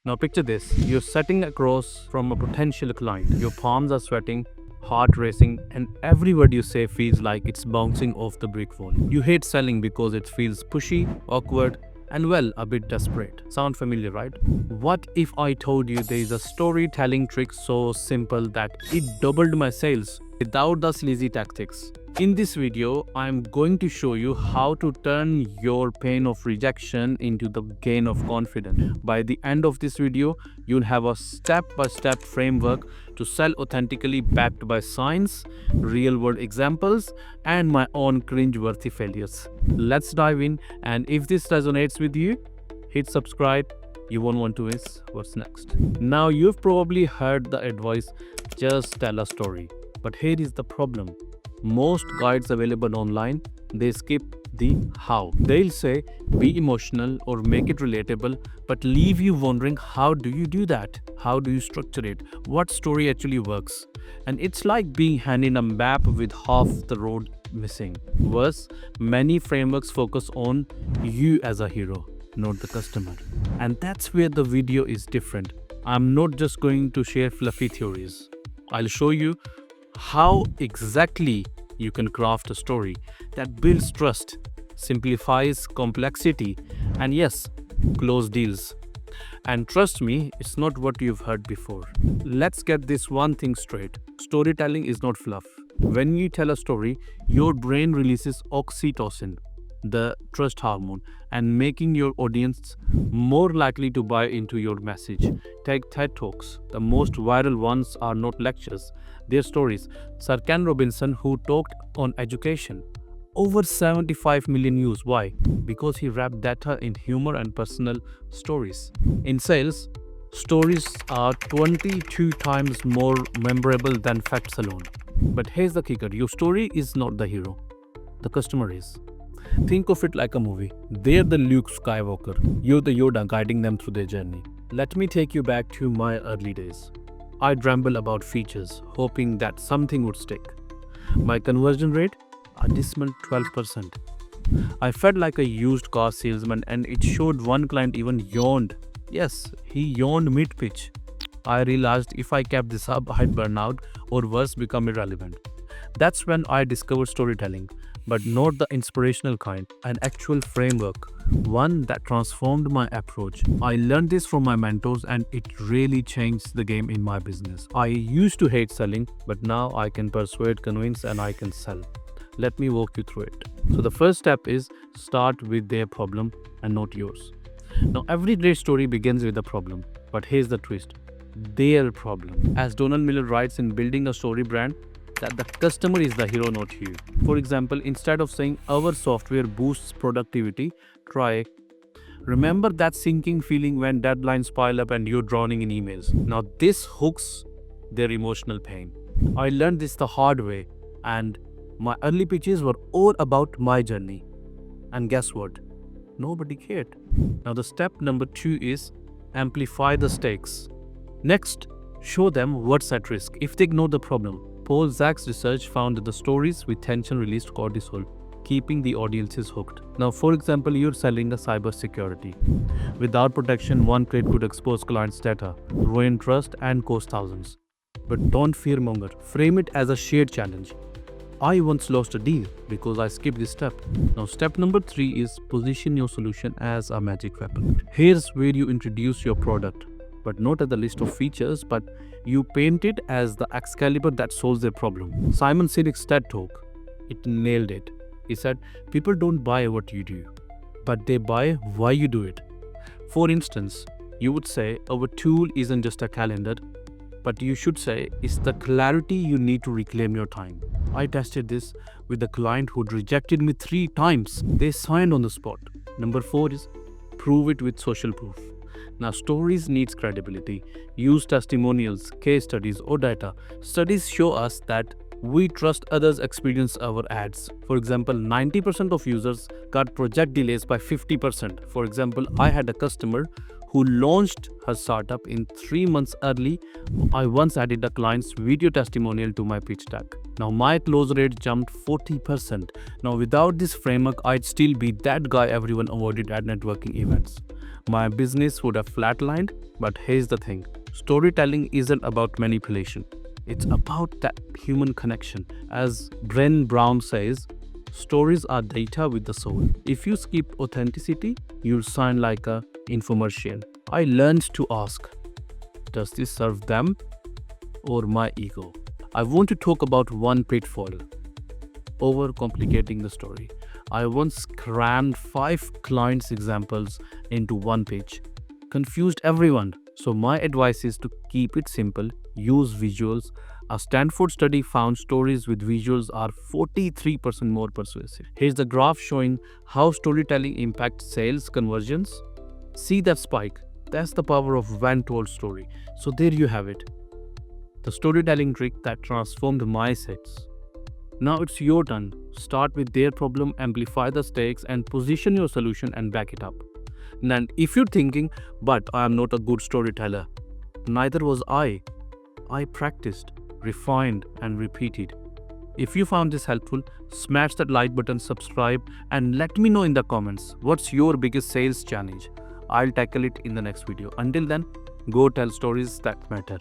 Now picture this, you're sitting across from a potential client. Your palms are sweating, heart racing, and every word you say feels like it's bouncing off the brick wall. You hate selling because it feels pushy, awkward, and well, a bit desperate. Sound familiar, right? What if I told you there is a storytelling trick so simple that it doubled my sales without the sleazy tactics? In this video, I'm going to show you how to turn your pain of rejection into the gain of confidence. By the end of this video, you'll have a step-by-step framework to sell authentically backed by science, real-world examples, and my own cringe-worthy failures. Let's dive in, and if this resonates with you, hit subscribe. You won't want to miss what's next. Now, you've probably heard the advice, just tell a story. But here is the problem. Most guides available online, they skip the how. They'll say be emotional or make it relatable, but leave you wondering, how do you do that? How do you structure it? What story actually works? And it's like being handed a map with half the road missing. Worse, many frameworks focus on you as a hero, not the customer. And that's where the video is different. I'm not just going to share fluffy theories. I'll show you how exactly you can craft a story that builds trust, simplifies complexity, and yes, close deals. And trust me, it's not what you've heard before. Let's get this one thing straight. Storytelling is not fluff. When you tell a story, your brain releases oxytocin, the trust hormone, and making your audience more likely to buy into your message. Take TED Talks. The most viral ones are not lectures, they're stories. Sir Ken Robinson, who talked on education, over 75 million views. Why? Because he wrapped data in humor and personal stories. In sales, stories are 22 times more memorable than facts alone. But here's the kicker, your story is not the hero, the customer is. Think of it like a movie. They're the Luke Skywalker. You're the Yoda guiding them through their journey. Let me take you back to my early days. I'd ramble about features, hoping that something would stick. My conversion rate? A dismal 12%. I felt like a used car salesman, and it showed one client even yawned. Yes, he yawned mid-pitch. I realized if I kept this up, I'd burn out, or worse, become irrelevant. That's when I discovered storytelling, but not the inspirational kind, an actual framework, one that transformed my approach. I learned this from my mentors, and it really changed the game in my business. I used to hate selling, but now I can persuade, convince, and I can sell. Let me walk you through it. So the first step is start with their problem and not yours. Now, every great story begins with a problem, but here's the twist. Their problem. As Donald Miller writes in Building a Story Brand, that the customer is the hero, not you. For example, instead of saying our software boosts productivity, try, remember that sinking feeling when deadlines pile up and you're drowning in emails. Now this hooks their emotional pain. I learned this the hard way, and my early pitches were all about my journey. And guess what? Nobody cared. Now the step number 2 is amplify the stakes. Next, show them what's at risk. If they ignore the problem, Paul Zach's research found that the stories with tension released cortisol, keeping the audiences hooked. Now, for example, you're selling a cybersecurity. Without protection, one click could expose clients' data, ruin trust, and cost thousands. But don't fearmonger. Frame it as a shared challenge. I once lost a deal because I skipped this step. Now, step number 3 is position your solution as a magic weapon. Here's where you introduce your product, but not as a list of features, but you paint it as the Excalibur that solves their problem. Simon Sinek's TED Talk, it nailed it. He said, people don't buy what you do, but they buy why you do it. For instance, you would say, our tool isn't just a calendar, but you should say, it's the clarity you need to reclaim your time. I tested this with a client who'd rejected me 3 times. They signed on the spot. Number 4 is prove it with social proof. Now, stories needs credibility. Use testimonials, case studies, or data. Studies show us that we trust others experience our ads. For example, 90% of users got project delays by 50%. For example, I had a customer who launched her startup in 3 months early. I once added a client's video testimonial to my pitch deck. Now my close rate jumped 40%. Now without this framework, I'd still be that guy everyone avoided at networking events. my business would have flatlined. But here's the thing, storytelling isn't about manipulation, it's about that human connection. As Bren Brown says, stories are data with the soul. If you skip authenticity, you'll sound like a infomercial. I learned to ask, does this serve them or my ego? I want to talk about one pitfall, overcomplicating the story. I once crammed 5 clients' examples into one page, confused everyone. So, my advice is to keep it simple, use visuals. A Stanford study found stories with visuals are 43% more persuasive. Here's the graph showing how storytelling impacts sales conversions. See that spike? That's the power of one told story. So, there you have it, the storytelling trick that transformed my sales. Now it's your turn. Start with their problem, amplify the stakes, and position your solution and back it up. And if you're thinking, but I am not a good storyteller, neither was I. I practiced, refined, and repeated. If you found this helpful, smash that like button, subscribe, and let me know in the comments what's your biggest sales challenge. I'll tackle it in the next video. Until then, go tell stories that matter.